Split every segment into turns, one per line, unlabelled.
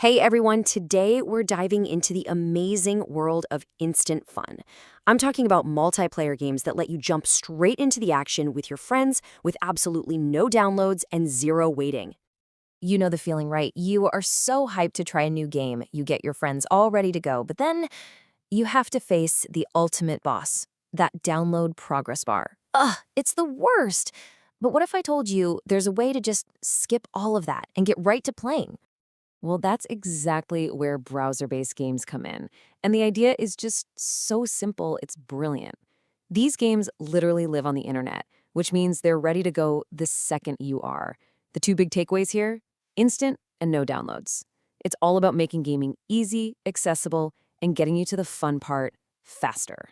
Hey everyone, today we're diving into the amazing world of instant fun. I'm talking about multiplayer games that let you jump straight into the action with your friends with absolutely no downloads and zero waiting.
You know the feeling, right? You are so hyped to try a new game. You get your friends all ready to go, but then you have to face the ultimate boss, that download progress bar. Ugh, it's the worst. But what if I told you there's a way to just skip all of that and get right to playing? Well, that's exactly where browser-based games come in. And the idea is just so simple, it's brilliant. These games literally live on the internet, which means they're ready to go the second you are. The two big takeaways here: instant and no downloads. It's all about making gaming easy, accessible, and getting you to the fun part faster.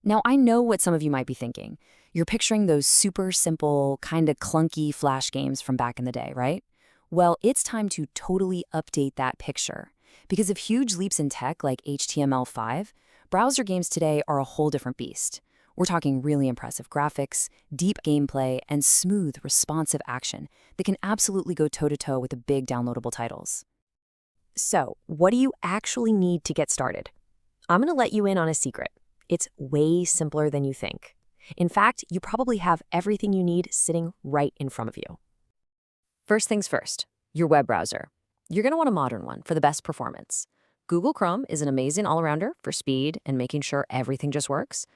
Now, I know what some of you might be thinking. You're picturing those super simple, kind of clunky Flash games from back in the day, right? Well, it's time to totally update that picture. Because of huge leaps in tech like HTML5, browser games today are a whole different beast. We're talking really impressive graphics, deep gameplay, and smooth, responsive action that can absolutely go toe-to-toe with the big downloadable titles. So, what do you actually need to get started? I'm going to let you in on a secret. It's way simpler than you think. In fact, you probably have everything you need sitting right in front of you. First things first, your web browser. You're going to want a modern one for the best performance. Google Chrome is an amazing all-arounder for speed and making sure everything just works.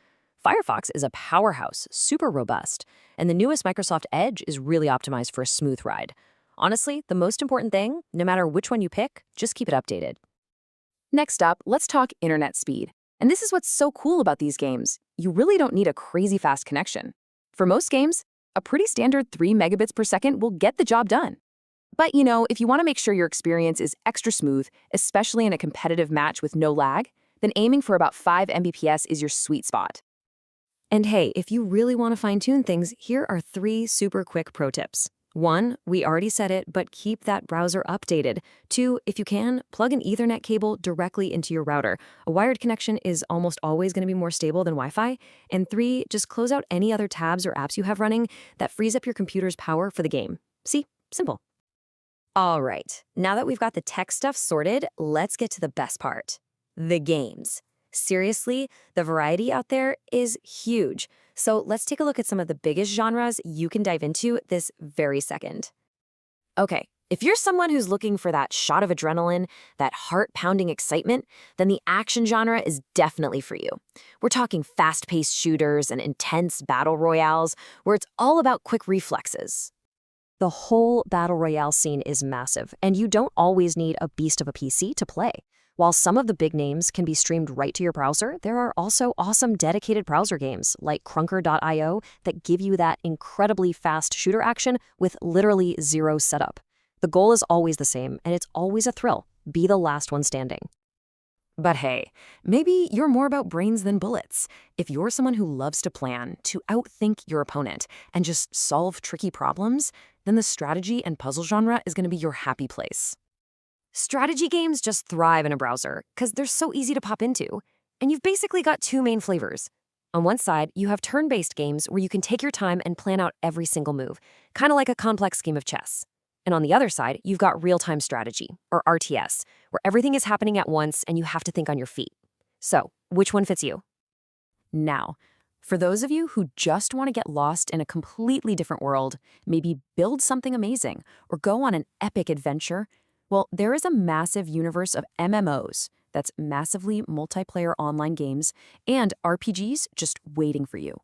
Firefox is a powerhouse, super robust, and the newest Microsoft Edge is really optimized for a smooth ride. Honestly, the most important thing, no matter which one you pick, just keep it updated. Next up, let's talk internet speed. And this is what's so cool about these games. You really don't need a crazy fast connection. For most games, a pretty standard 3 megabits per second will get the job done. But if you want to make sure your experience is extra smooth, especially in a competitive match with no lag, then aiming for about 5 Mbps is your sweet spot. And hey, if you really want to fine-tune things, here are 3 super quick pro tips. 1, we already said it, but keep that browser updated. 2, if you can, plug an Ethernet cable directly into your router. A wired connection is almost always going to be more stable than Wi-Fi. And 3, just close out any other tabs or apps you have running. That frees up your computer's power for the game. See? Simple. All right, now that we've got the tech stuff sorted, let's get to the best part. The games. Seriously, the variety out there is huge. So let's take a look at some of the biggest genres you can dive into this very second. Okay, if you're someone who's looking for that shot of adrenaline, that heart-pounding excitement, then the action genre is definitely for you. We're talking fast-paced shooters and intense battle royales where it's all about quick reflexes. The whole battle royale scene is massive, and you don't always need a beast of a PC to play. While some of the big names can be streamed right to your browser, there are also awesome dedicated browser games like Krunker.io that give you that incredibly fast shooter action with literally zero setup. The goal is always the same, and it's always a thrill. Be the last one standing. But hey, maybe you're more about brains than bullets. If you're someone who loves to plan, to outthink your opponent, and just solve tricky problems, then the strategy and puzzle genre is going to be your happy place. Strategy games just thrive in a browser because they're so easy to pop into. And you've basically got 2 main flavors. On one side, you have turn-based games where you can take your time and plan out every single move, kind of like a complex game of chess. And on the other side, you've got real-time strategy, or RTS, where everything is happening at once and you have to think on your feet. So, which one fits you? Now, for those of you who just want to get lost in a completely different world, maybe build something amazing, or go on an epic adventure, well, there is a massive universe of MMOs, that's massively multiplayer online games, and RPGs just waiting for you.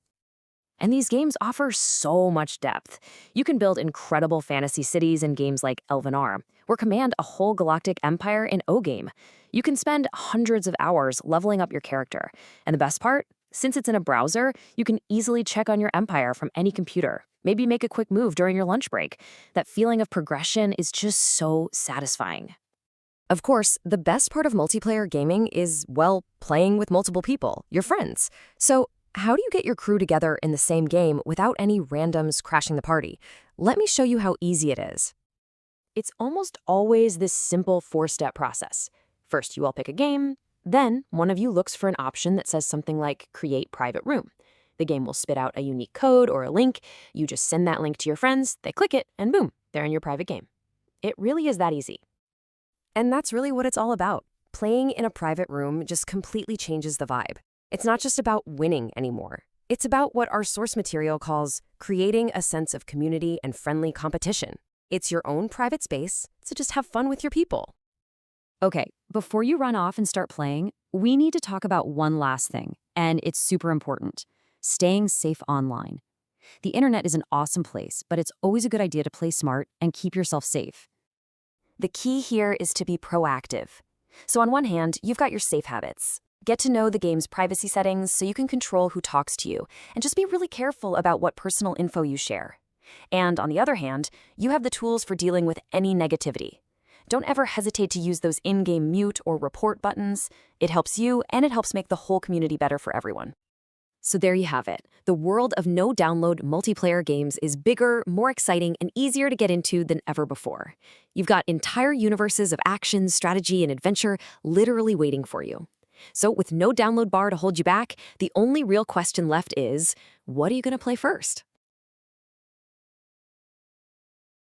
And these games offer so much depth. You can build incredible fantasy cities in games like Elvenar, or command a whole galactic empire in O-Game. You can spend hundreds of hours leveling up your character. And the best part? Since it's in a browser, you can easily check on your empire from any computer. Maybe make a quick move during your lunch break. That feeling of progression is just so satisfying. Of course, the best part of multiplayer gaming is, well, playing with multiple people, your friends. So, how do you get your crew together in the same game without any randoms crashing the party? Let me show you how easy it is. It's almost always this simple 4-step process. First, you all pick a game. Then, one of you looks for an option that says something like Create Private Room. The game will spit out a unique code or a link. You just send that link to your friends, they click it, and boom, they're in your private game. It really is that easy. And that's really what it's all about. Playing in a private room just completely changes the vibe. It's not just about winning anymore. It's about what our source material calls creating a sense of community and friendly competition. It's your own private space, so just have fun with your people.
Okay, before you run off and start playing, we need to talk about one last thing, and it's super important: staying safe online. The internet is an awesome place, but it's always a good idea to play smart and keep yourself safe.
The key here is to be proactive. So on one hand, you've got your safe habits. Get to know the game's privacy settings so you can control who talks to you, and just be really careful about what personal info you share. And on the other hand, you have the tools for dealing with any negativity. Don't ever hesitate to use those in-game mute or report buttons. It helps you, and it helps make the whole community better for everyone.
So there you have it. The world of no-download multiplayer games is bigger, more exciting, and easier to get into than ever before. You've got entire universes of action, strategy, and adventure literally waiting for you. So with no download bar to hold you back, the only real question left is, what are you going to play first?